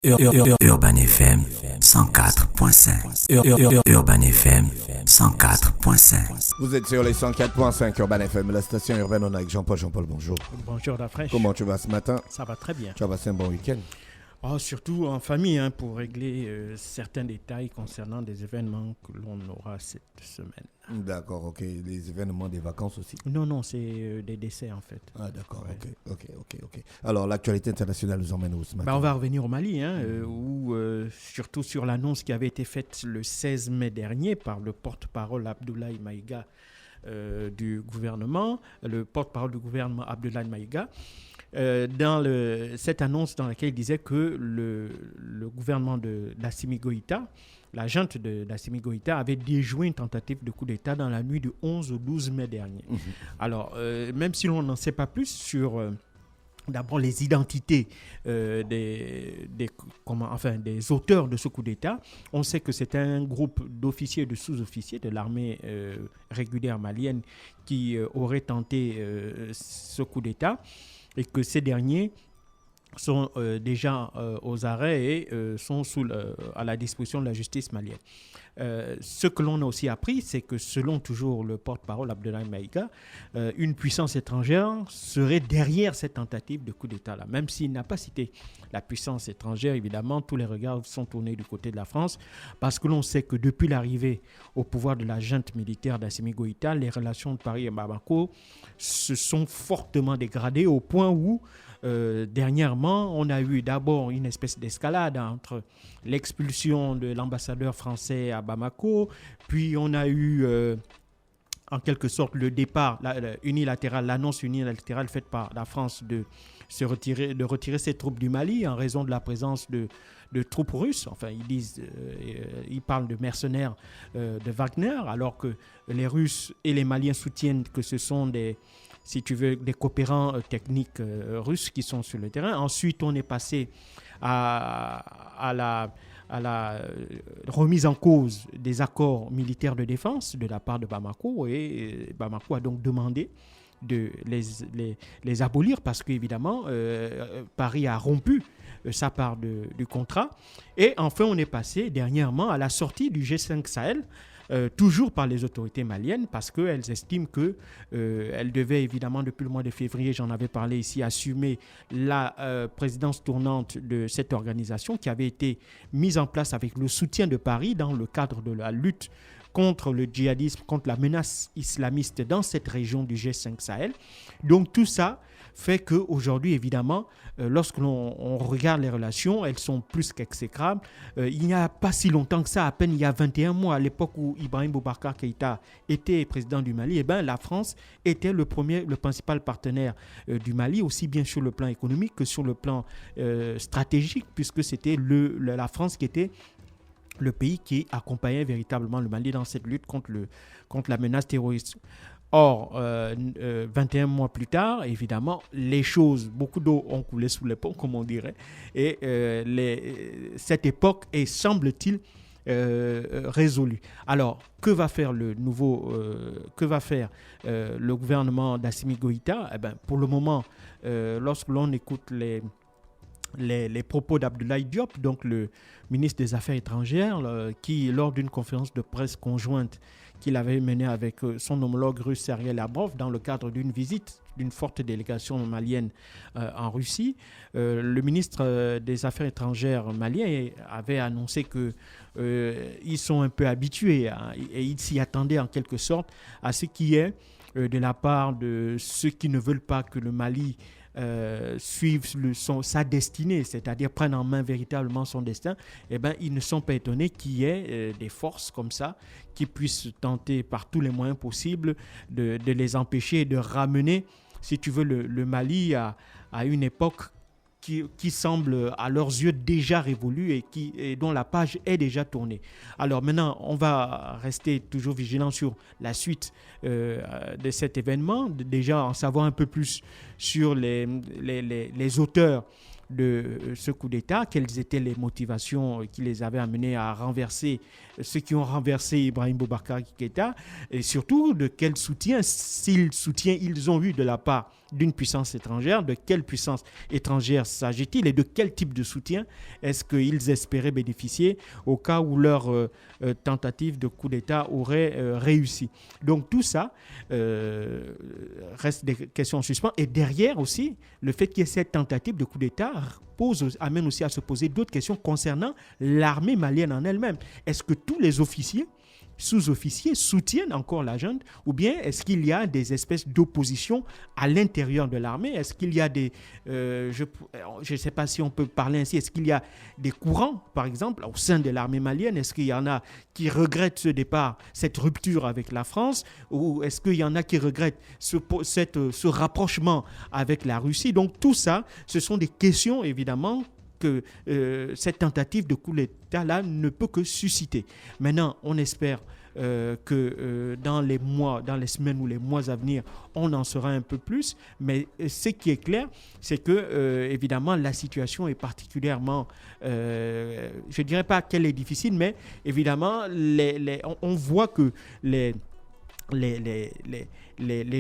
Urban FM 104.5. Urban FM 104.5. Vous êtes sur les 104.5 Urban FM, la station urbaine. On est avec Jean-Paul. Jean-Paul, bonjour. Bonjour la fraîche. Comment tu vas ce matin? Ça va très bien. Tu as passé un bon week-end? Surtout en famille, pour régler certains détails concernant des événements que l'on aura cette semaine. D'accord, ok. Les événements des vacances aussi? Non, c'est des décès en fait. Ah d'accord, Ouais. ok. Alors, l'actualité internationale nous emmène où ce matin? On va revenir au Mali, où surtout sur l'annonce qui avait été faite le 16 mai dernier par le porte-parole Abdoulaye Maïga du gouvernement, Abdoulaye Maïga, cette annonce dans laquelle il disait que le gouvernement d'Assimi Goïta, la junte d'Assimi Goïta, avait déjoué une tentative de coup d'État dans la nuit du 11 au 12 mai dernier. Alors, même si l'on n'en sait pas plus sur d'abord les identités des auteurs de ce coup d'État, on sait que c'est un groupe d'officiers et de sous-officiers de l'armée régulière malienne qui aurait tenté ce coup d'État, et que ces derniers sont déjà aux arrêts et sont à la disposition de la justice malienne. Ce que l'on a aussi appris, c'est que selon toujours le porte-parole Abdoulaye Maïga, une puissance étrangère serait derrière cette tentative de coup d'État-là. Même s'il n'a pas cité la puissance étrangère, évidemment, tous les regards sont tournés du côté de la France, parce que l'on sait que depuis l'arrivée au pouvoir de la junte militaire d'Assimi Goïta, les relations de Paris et Bamako se sont fortement dégradées au point où dernièrement, on a eu d'abord une espèce d'escalade entre l'expulsion de l'ambassadeur français à Bamako, puis on a eu en quelque sorte le départ l'annonce unilatérale faite par la France de retirer ses troupes du Mali en raison de la présence de troupes russes. Enfin, ils parlent de mercenaires de Wagner, alors que les Russes et les Maliens soutiennent que ce sont des coopérants techniques russes qui sont sur le terrain. Ensuite, on est passé à la remise en cause des accords militaires de défense de la part de Bamako, et Bamako a donc demandé de les abolir parce qu'évidemment, Paris a rompu sa part du contrat. Et enfin, on est passé dernièrement à la sortie du G5 Sahel, toujours par les autorités maliennes, parce qu'elles estiment qu'elles devaient évidemment, depuis le mois de février, j'en avais parlé ici, assumer la présidence tournante de cette organisation qui avait été mise en place avec le soutien de Paris dans le cadre de la lutte contre le djihadisme, contre la menace islamiste dans cette région du G5 Sahel. Donc tout ça fait qu'aujourd'hui, évidemment, lorsque l'on regarde les relations, elles sont plus qu'exécrables. Il n'y a pas si longtemps que ça, à peine il y a 21 mois, à l'époque où Ibrahim Boubacar Keïta était président du Mali, la France était le principal partenaire du Mali, aussi bien sur le plan économique que sur le plan stratégique, puisque c'était la France qui était le pays qui accompagnait véritablement le Mali dans cette lutte contre la menace terroriste. Or, 21 mois plus tard, évidemment, beaucoup d'eau ont coulé sous les ponts, comme on dirait, et cette époque est, semble-t-il, résolue. Alors, que va faire le gouvernement d'Assimi Goïta? Pour le moment, lorsque l'on écoute les propos d'Abdoulaye Diop, donc le ministre des Affaires étrangères, qui, lors d'une conférence de presse conjointe qu'il avait menée avec son homologue russe Sergei Lavrov dans le cadre d'une visite d'une forte délégation malienne en Russie, le ministre des Affaires étrangères malien avait annoncé qu'ils sont un peu habitués et ils s'y attendaient en quelque sorte à ce qui est de la part de ceux qui ne veulent pas que le Mali suivre sa destinée, c'est-à-dire prendre en main véritablement son destin. Ils ne sont pas étonnés qu'il y ait des forces comme ça qui puissent tenter par tous les moyens possibles de les empêcher et de ramener, si tu veux, le Mali à une époque qui semble à leurs yeux déjà révolue et dont la page est déjà tournée. Alors maintenant, on va rester toujours vigilant sur la suite de cet événement, déjà en savoir un peu plus sur les auteurs de ce coup d'État, quelles étaient les motivations qui les avaient amenés à renverser ceux qui ont renversé Ibrahim Boubacar Keïta, et surtout de quel soutien ils ont eu de la part d'une puissance étrangère, de quelle puissance étrangère s'agit-il et de quel type de soutien est-ce qu'ils espéraient bénéficier au cas où leur tentative de coup d'État aurait réussi. Donc tout ça reste des questions en suspens. Et derrière aussi, le fait qu'il y ait cette tentative de coup d'État amène aussi à se poser d'autres questions concernant l'armée malienne en elle-même. Est-ce que tous les officiers, sous-officiers soutiennent encore la junte, ou bien est-ce qu'il y a des espèces d'opposition à l'intérieur de l'armée? Est-ce qu'il y a des... je ne sais pas si on peut parler ainsi. Est-ce qu'il y a des courants, par exemple, au sein de l'armée malienne? Est-ce qu'il y en a qui regrettent ce départ, cette rupture avec la France? Ou est-ce qu'il y en a qui regrettent ce rapprochement avec la Russie? Donc tout ça, ce sont des questions, évidemment, que cette tentative de coup d'État-là ne peut que susciter. Maintenant, on espère que dans les mois, dans les semaines ou les mois à venir, on en saura un peu plus. Mais ce qui est clair, c'est que, évidemment, la situation est particulièrement... je ne dirais pas qu'elle est difficile, mais évidemment, on voit que les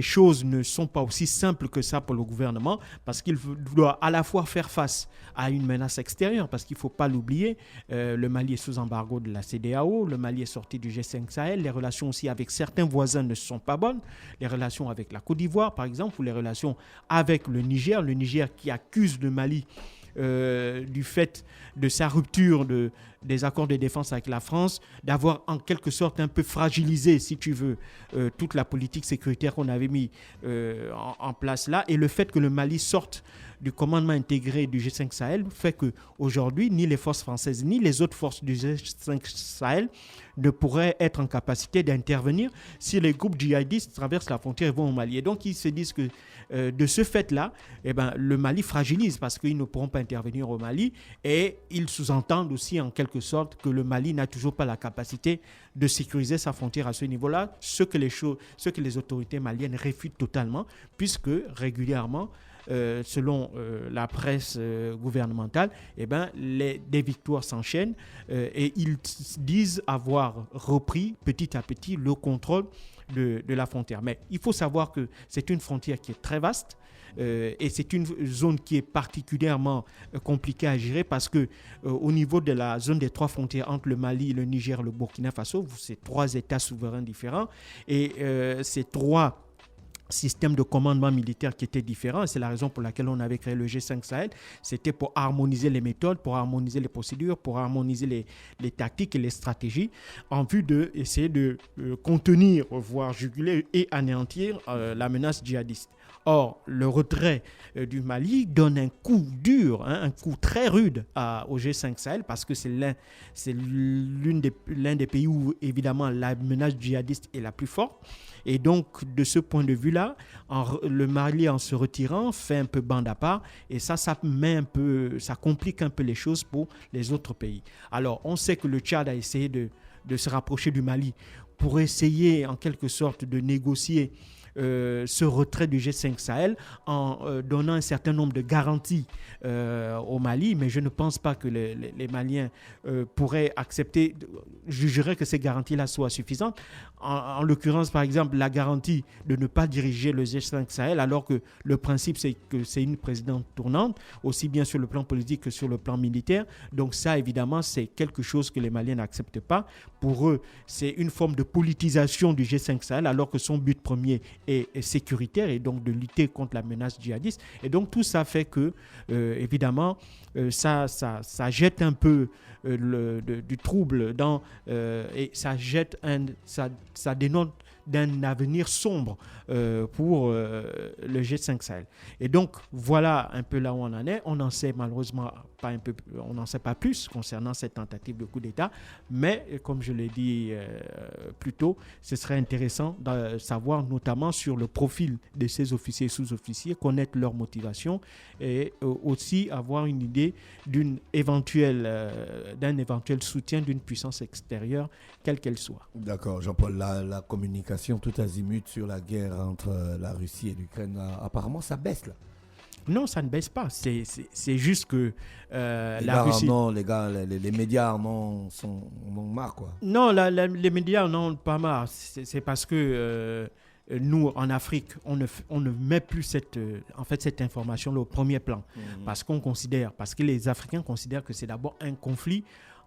choses ne sont pas aussi simples que ça pour le gouvernement, parce qu'il doit à la fois faire face à une menace extérieure, parce qu'il ne faut pas l'oublier, le Mali est sous embargo de la CEDEAO, le Mali est sorti du G5 Sahel, les relations aussi avec certains voisins ne sont pas bonnes, les relations avec la Côte d'Ivoire par exemple, ou les relations avec le Niger qui accuse le Mali du fait de sa rupture des accords de défense avec la France, d'avoir en quelque sorte un peu fragilisé, si tu veux, toute la politique sécuritaire qu'on avait mis en place là. Et le fait que le Mali sorte du commandement intégré du G5 Sahel fait qu'aujourd'hui, ni les forces françaises, ni les autres forces du G5 Sahel ne pourraient être en capacité d'intervenir si les groupes djihadistes traversent la frontière et vont au Mali. Et donc, ils se disent que de ce fait-là, le Mali fragilise parce qu'ils ne pourront pas intervenir au Mali, et ils sous-entendent aussi en quelque sorte que le Mali n'a toujours pas la capacité de sécuriser sa frontière à ce niveau-là, ce que les autorités maliennes réfutent totalement, puisque régulièrement, selon la presse gouvernementale, des victoires s'enchaînent et ils disent avoir repris petit à petit le contrôle de la frontière. Mais il faut savoir que c'est une frontière qui est très vaste et c'est une zone qui est particulièrement compliquée à gérer parce que au niveau de la zone des trois frontières entre le Mali, le Niger et le Burkina Faso, c'est trois États souverains différents et ces trois système de commandement militaire qui était différent. C'est la raison pour laquelle on avait créé le G5 Sahel. C'était pour harmoniser les méthodes, pour harmoniser les procédures, pour harmoniser les tactiques et les stratégies en vue d'essayer de contenir, voire juguler et anéantir la menace djihadiste. Or, le retrait du Mali donne un coup dur, un coup très rude au G5 Sahel parce que c'est l'un des pays où, évidemment, la menace djihadiste est la plus forte. Et donc, de ce point de vue-là, le Mali, en se retirant, fait un peu bande à part. Et ça complique un peu les choses pour les autres pays. Alors, on sait que le Tchad a essayé de se rapprocher du Mali pour essayer, en quelque sorte, de négocier ce retrait du G5 Sahel en donnant un certain nombre de garanties au Mali, mais je ne pense pas que les Maliens pourraient accepter, jugeraient que ces garanties-là soient suffisantes. En l'occurrence, par exemple, la garantie de ne pas diriger le G5 Sahel, alors que le principe, c'est que c'est une présidente tournante, aussi bien sur le plan politique que sur le plan militaire. Donc ça, évidemment, c'est quelque chose que les Maliens n'acceptent pas. Pour eux, c'est une forme de politisation du G5 Sahel, alors que son but premier est sécuritaire et donc de lutter contre la menace djihadiste. Et donc tout ça fait que, évidemment, ça jette un peu du trouble et ça dénote d'un avenir sombre pour le G5 Sahel. Et donc, voilà un peu là où on en est. On n'en sait malheureusement on n'en sait pas plus concernant cette tentative de coup d'État, mais comme je l'ai dit plus tôt, ce serait intéressant de savoir notamment sur le profil de ces officiers et sous-officiers, connaître leur motivation et aussi avoir une idée d'un éventuel soutien d'une puissance extérieure, quelle qu'elle soit. D'accord, Jean-Paul, la communication tout azimut sur la guerre entre la Russie et l'Ukraine, apparemment ça baisse là. Non, ça ne baisse pas. C'est juste que Les la gars, Russie... non, les gars, les médias en ont marre, quoi. Non, les médias n'en ont pas marre. C'est parce que nous, en Afrique, on ne met plus cette information-là au premier plan. Parce que les Africains considèrent que c'est d'abord un conflit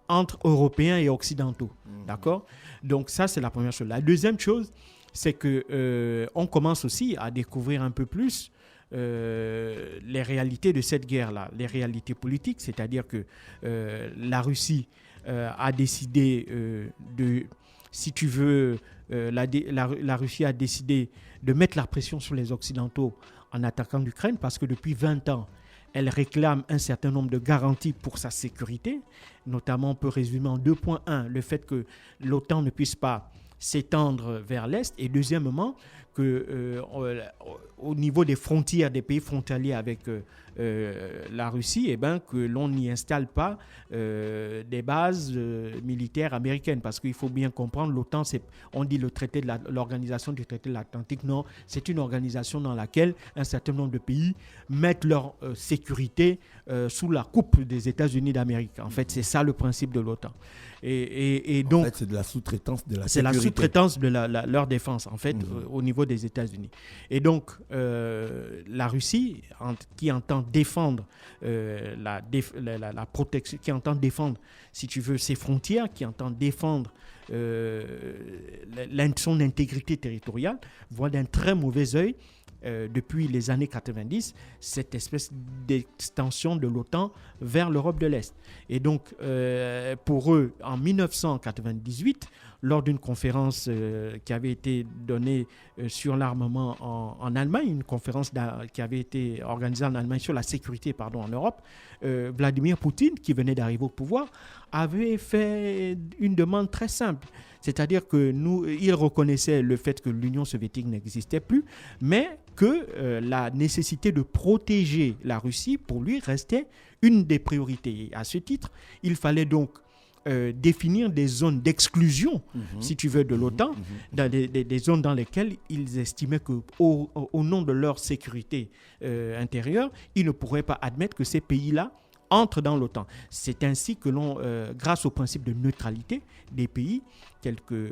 entre Européens et Occidentaux. D'accord? Donc ça, c'est la première chose. La deuxième chose, c'est que on commence aussi à découvrir un peu plus les réalités de cette guerre-là, les réalités politiques, c'est-à-dire que la Russie a décidé si tu veux, la Russie a décidé de mettre la pression sur les Occidentaux en attaquant l'Ukraine parce que depuis 20 ans, elle réclame un certain nombre de garanties pour sa sécurité. Notamment, on peut résumer en 2.1 le fait que l'OTAN ne puisse pas s'étendre vers l'Est. Et deuxièmement, qu'au niveau des frontières, des pays frontaliers avec la Russie, eh ben, que l'on n'y installe pas des bases militaires américaines. Parce qu'il faut bien comprendre, l'OTAN, on dit l'organisation du traité de l'Atlantique. Non, c'est une organisation dans laquelle un certain nombre de pays mettent leur sécurité sous la coupe des États-Unis d'Amérique. En fait, c'est ça le principe de l'OTAN. Et donc, en fait, c'est de la sous-traitance de la c'est sécurité. la sous-traitance de leur défense, en fait, au niveau des États-Unis. Et donc, la Russie, qui entend défendre la protection, qui entend défendre, si tu veux, ses frontières, qui entend défendre son intégrité territoriale, voit d'un très mauvais œil, depuis les années 90, cette espèce d'extension de l'OTAN vers l'Europe de l'Est. Et donc, pour eux, en 1998, lors d'une conférence qui avait été donnée sur l'armement en Allemagne, une conférence qui avait été organisée en Allemagne sur la sécurité en Europe, Vladimir Poutine, qui venait d'arriver au pouvoir, avait fait une demande très simple. C'est-à-dire qu'il reconnaissait le fait que l'Union soviétique n'existait plus, mais que la nécessité de protéger la Russie, pour lui, restait une des priorités. Et à ce titre, il fallait donc définir des zones d'exclusion, si tu veux, de l'OTAN, dans des zones dans lesquelles ils estimaient qu'au nom de leur sécurité intérieure, ils ne pourraient pas admettre que ces pays-là entrent dans l'OTAN. C'est ainsi que grâce au principe de neutralité des pays tels que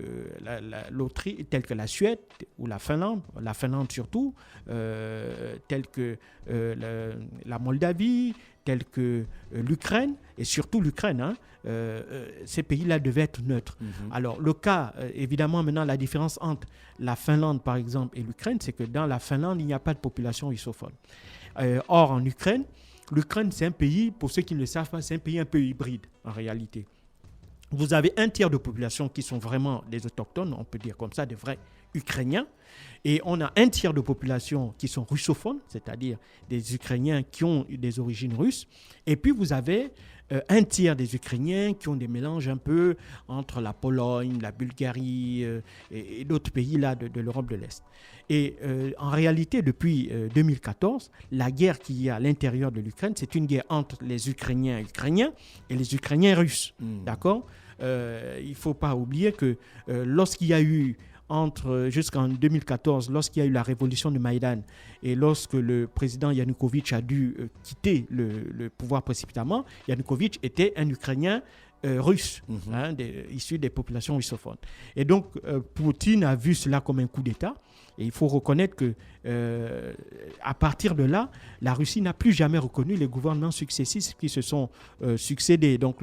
la Suède ou la Finlande surtout, tels que la Moldavie, tels que l'Ukraine, et surtout l'Ukraine, ces pays-là devaient être neutres. Alors le cas, évidemment maintenant la différence entre la Finlande par exemple et l'Ukraine, c'est que dans la Finlande, il n'y a pas de population russophone. Or en Ukraine, c'est un pays, pour ceux qui ne le savent pas, c'est un pays un peu hybride en réalité. Vous avez un tiers de population qui sont vraiment des autochtones, on peut dire comme ça, des vrais Ukrainiens. Et on a un tiers de population qui sont russophones, c'est-à-dire des Ukrainiens qui ont des origines russes. Et puis vous avez un tiers des Ukrainiens qui ont des mélanges un peu entre la Pologne, la Bulgarie et d'autres pays là de l'Europe de l'Est. Et en réalité, depuis 2014, la guerre qu'il y a à l'intérieur de l'Ukraine, c'est une guerre entre les Ukrainiens et les Ukrainiens russes. D'accord ? Il ne faut pas oublier que lorsqu'il y a eu jusqu'en 2014, lorsqu'il y a eu la révolution de Maïdan et lorsque le président Yanukovych a dû quitter le pouvoir précipitamment, Yanukovych était un Ukrainien russe, issu des populations russophones. Et donc, Poutine a vu cela comme un coup d'État. Et il faut reconnaître que à partir de là, la Russie n'a plus jamais reconnu les gouvernements successifs qui se sont succédés. Donc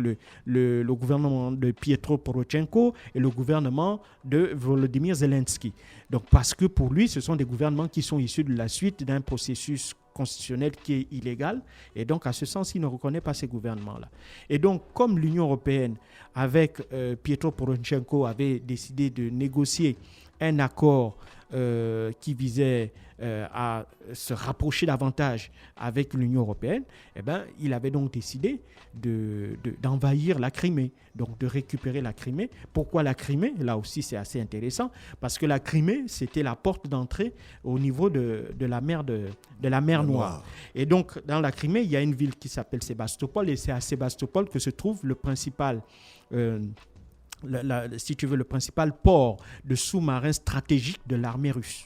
le gouvernement de Pietro Poroshenko et le gouvernement de Volodymyr Zelensky. Donc parce que pour lui, ce sont des gouvernements qui sont issus de la suite d'un processus constitutionnel qui est illégal. Et donc à ce sens, il ne reconnaît pas ces gouvernements-là. Et donc comme l'Union européenne, avec Pietro Poroshenko, avait décidé de négocier un accord qui visait à se rapprocher davantage avec l'Union européenne, il avait donc décidé d'envahir la Crimée, donc de récupérer la Crimée. Pourquoi la Crimée ? Là aussi, c'est assez intéressant, parce que la Crimée, c'était la porte d'entrée au niveau de la mer Noire. Et donc, dans la Crimée, il y a une ville qui s'appelle Sébastopol, et c'est à Sébastopol que se trouve le principal... si tu veux, le principal port de sous-marins stratégique de l'armée russe.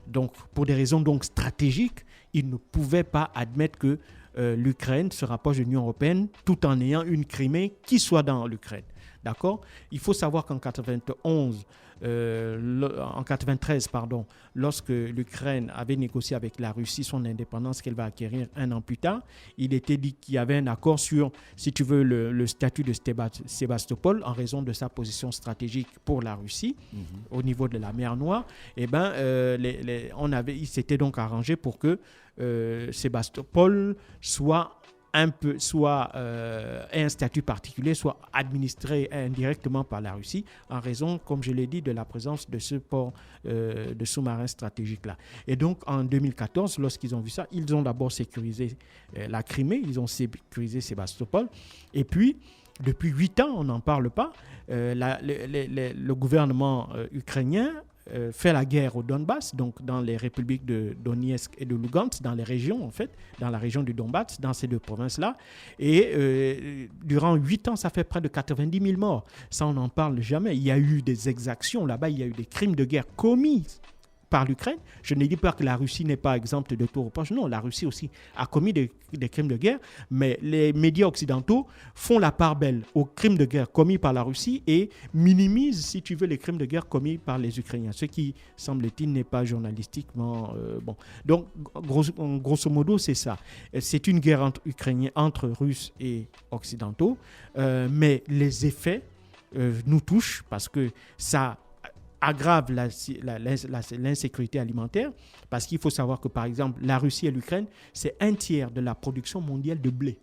Donc, pour des raisons donc stratégiques, il ne pouvait pas admettre que l'Ukraine se rapproche de l'Union européenne tout en ayant une Crimée qui soit dans l'Ukraine. D'accord ? Il faut savoir qu'en 93, lorsque l'Ukraine avait négocié avec la Russie son indépendance qu'elle va acquérir un an plus tard, il était dit qu'il y avait un accord sur, si tu veux, le statut de Sébastopol en raison de sa position stratégique pour la Russie au niveau de la mer Noire. Eh ben, il s'était donc arrangé pour que Sébastopol ait un statut particulier, soit administré indirectement par la Russie, en raison, comme je l'ai dit, de la présence de ce port de sous-marins stratégiques-là. Et donc, en 2014, lorsqu'ils ont vu ça, ils ont d'abord sécurisé la Crimée, ils ont sécurisé Sébastopol, et puis, depuis 8 ans, on n'en parle pas, le gouvernement ukrainien fait la guerre au Donbass, donc dans les républiques de Donetsk et de Lugansk, dans les régions en fait, dans la région du Donbass, dans ces deux provinces-là. Et durant 8 ans, ça fait près de 90 000 morts. Ça, on n'en parle jamais. Il y a eu des exactions là-bas, il y a eu des crimes de guerre commis par l'Ukraine. Je ne dis pas que la Russie n'est pas exempte de tout reproche. Non, la Russie aussi a commis des crimes de guerre, mais les médias occidentaux font la part belle aux crimes de guerre commis par la Russie et minimisent, si tu veux, les crimes de guerre commis par les Ukrainiens, ce qui, semble-t-il, n'est pas journalistiquement bon. Donc, grosso modo, c'est ça. C'est une guerre entre Russes et Occidentaux, mais les effets nous touchent parce que ça aggrave l'insécurité alimentaire, parce qu'il faut savoir que, par exemple, la Russie et l'Ukraine, c'est 1/3 de la production mondiale de blé.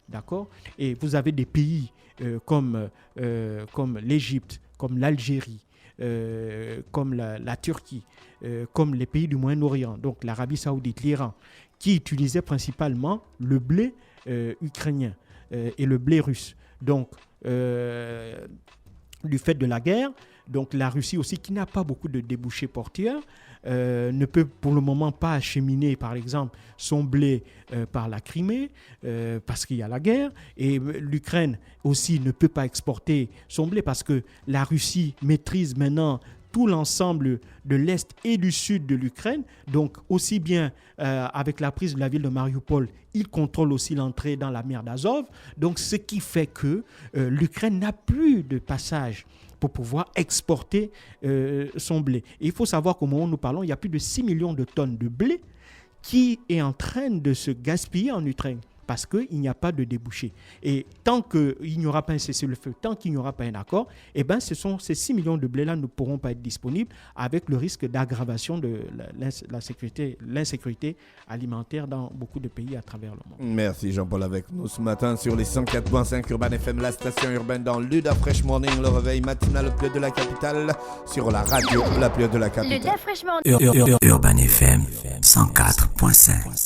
D'accord ? Et vous avez des pays comme l'Égypte, comme l'Algérie, comme la Turquie, comme les pays du Moyen-Orient, donc l'Arabie Saoudite, l'Iran, qui utilisaient principalement le blé ukrainien et le blé russe. Donc, du fait de la guerre, donc la Russie aussi, qui n'a pas beaucoup de débouchés portuaires, ne peut pour le moment pas acheminer, par exemple, son blé par la Crimée, parce qu'il y a la guerre. Et l'Ukraine aussi ne peut pas exporter son blé parce que la Russie maîtrise maintenant tout l'ensemble de l'Est et du Sud de l'Ukraine. Donc, aussi bien avec la prise de la ville de Mariupol, il contrôle aussi l'entrée dans la mer d'Azov. Donc, ce qui fait que l'Ukraine n'a plus de passage pour pouvoir exporter son blé. Et il faut savoir qu'au moment où nous parlons, il y a plus de 6 millions de tonnes de blé qui est en train de se gaspiller en Ukraine parce qu'il n'y a pas de débouché. Et tant qu'il n'y aura pas un cessez-le-feu, tant qu'il n'y aura pas un accord, eh ben, ces 6 millions de blé-là ne pourront pas être disponibles avec le risque d'aggravation de l'insécurité alimentaire dans beaucoup de pays à travers le monde. Merci Jean-Paul avec nous ce matin sur les 104.5 Urban FM, la station urbaine dans l'Uda Fresh Morning, le réveil matinal le plus de la capitale, sur la radio la plus de la capitale. Urban FM 104.5.